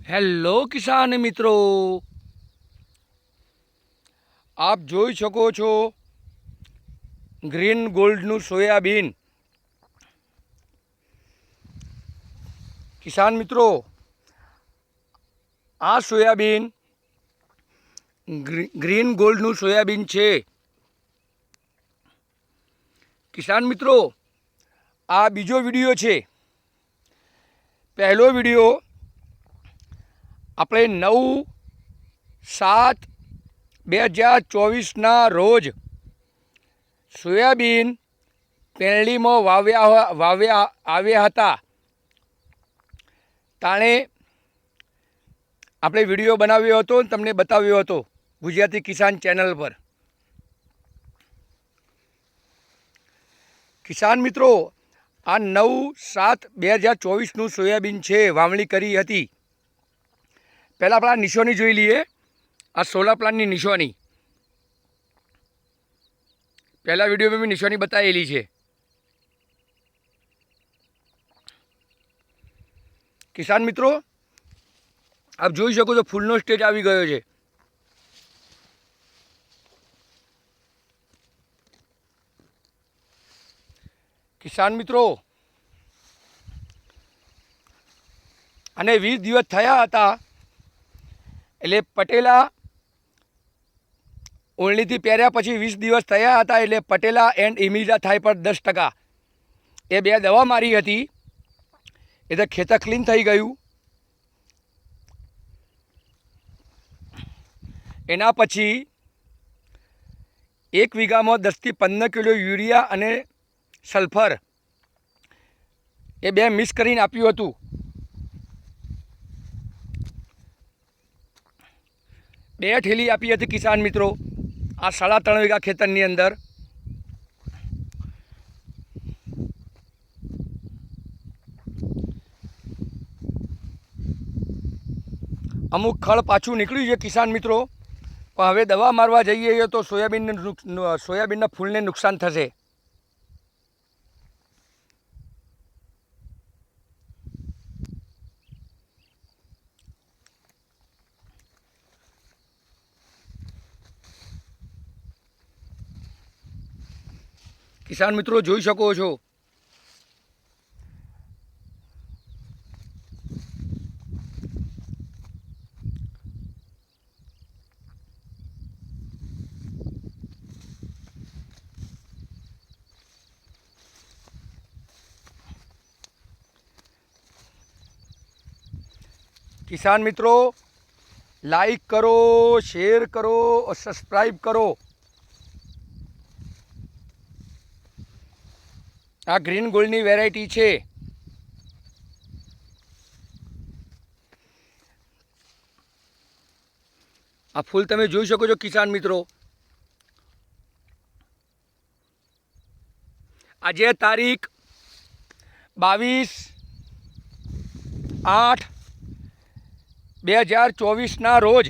Hello કિસાન મિત્રો, આપ જોઈ શકો છો ગ્રીન ગોલ્ડનું સોયાબીન. કિસાન મિત્રો, આ સોયાબીન ગ્રીન ગોલ્ડનું સોયાબીન છે. કિસાન મિત્રો, આ બીજો વિડીયો છે. પહેલો વિડીયો આપણે 9/7/2024ના રોજ સોયાબીન પેરણીમાં આવ્યા હતા. તાણે આપણે વિડીયો બનાવ્યો હતો અને તમને બતાવ્યો હતો ગુજરાતી કિસાન ચેનલ પર. કિસાન મિત્રો, આ 9/7/2024નું સોયાબીન છે, વાવણી કરી હતી. પહેલાં આપણે આ નિશાની જોઈ લઈએ. આ સોલાર પ્લાન્ટની નિશાની પહેલા વિડીયોમાં મેં નિશાની બતાવેલી છે. કિસાન મિત્રો, આપ જોઈ શકો છો ફૂલનો સ્ટેજ આવી ગયો છે. કિસાન મિત્રો, અને 20 દિવસ થયા હતા એટલે પટેલા ઓળણીથી પહેર્યા પછી 20 દિવસ થયા હતા એટલે પટેલા એન્ડ ઇમિડા થાય પર 10% એ બે દવા મારી હતી એટલે ખેતર ક્લીન થઈ ગયું. એના પછી 1 વીઘામાં 10 થી 15 કિલો યુરિયા અને સલ્ફર એ બે મિક્સ કરીને આપ્યું હતું. બે ઠેલી આપી હતી કિસાન મિત્રો આ 3.5 વીઘા ખેતરની અંદર. અમુક ખળ પાછું નીકળ્યું છે કિસાન મિત્રો, પણ હવે દવા મારવા જઈએ તો સોયાબીનના ફૂલને નુકસાન થશે. કિસાન મિત્રો જોઈ શકો છો કિસાન મિત્રો, લાઈક કરો, શેર કરો, સબસ્ક્રાઈબ કરો. આ ગ્રીન ગોલ્ડની વેરાયટી છે. આ ફૂલ તમે જોઈ શકો છો કિસાન મિત્રો. આજે તારીખ 22/8/2024ના રોજ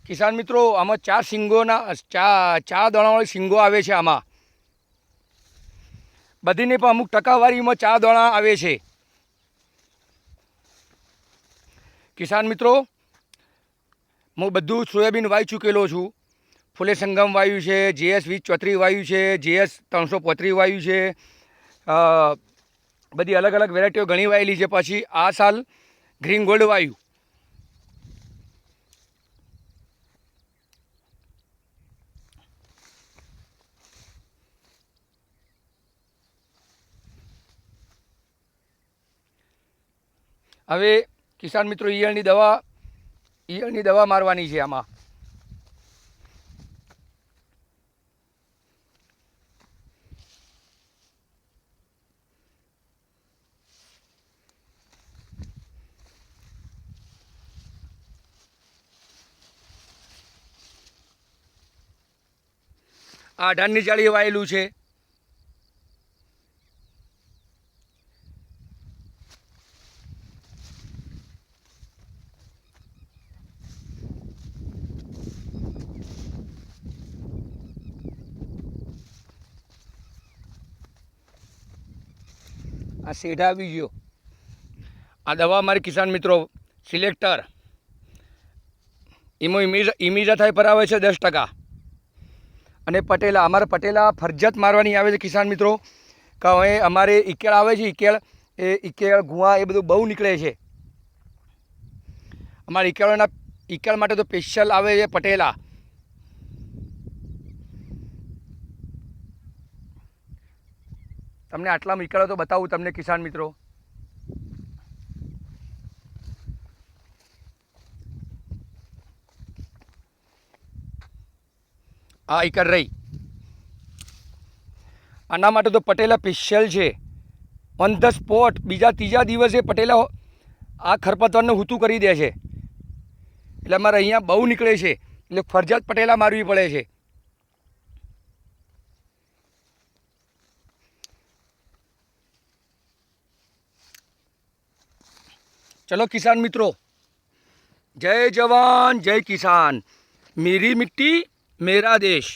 કિસાન મિત્રો, આમાં 4 શીંગોના 4 દાણાવાળી શીંગો આવે છે. આમાં બધીને પણ અમુક ટકાવારીમાં 4 દાણા આવે છે. કિસાન મિત્રો, હું બધું સોયાબીન વાવી ચૂકેલો છું. ફૂલે સંગમ વાવ્યું છે, JS 2034 વાવ્યું છે, JS 335 વાવ્યું છે, બધી અલગ અલગ વેરાયટીઓ ઘણી વાવેલી છે. પછી આ સાલ ગ્રીન ગોલ્ડ વાવ્યું. હવે કિસાન મિત્રો ઈયળની દવા મારવાની છે આમાં. આ 18ની જાળી વાયેલું છે. આ શેઢા આવી ગયો. આ દવા અમારી કિસાન મિત્રો સિલેક્ટર એમાં ઇમિજા થાય પર આવે છે 10%. અને પટેલા અમારે પટેલા ફરજિયાત મારવાની આવે છે કિસાન મિત્રો. કે હવે અમારે ઈકેળ આવે છે, ઈકેળ ગુવા એ બધું બહુ નીકળે છે. અમારે ઈકેળ માટે તો સ્પેશિયલ આવે છે પટેલા. તમને આટલામાં ઈકેળો તો બતાવું તમને કિસાન મિત્રો. આ ઈકળ રહી. આના માટે તો પટેલા સ્પેશિયલ છે. ઓન ધ સ્પોટ બીજા ત્રીજા દિવસે પટેલા આ ખરપતવારને હૂતું કરી દે છે. એટલે અમારે અહીંયા બહુ નીકળે છે, એટલે ફરજિયાત પટેલા મારવી પડે છે. चलो किसान मित्रों, जय जवान जय किसान, मेरी मिट्टी मेरा देश।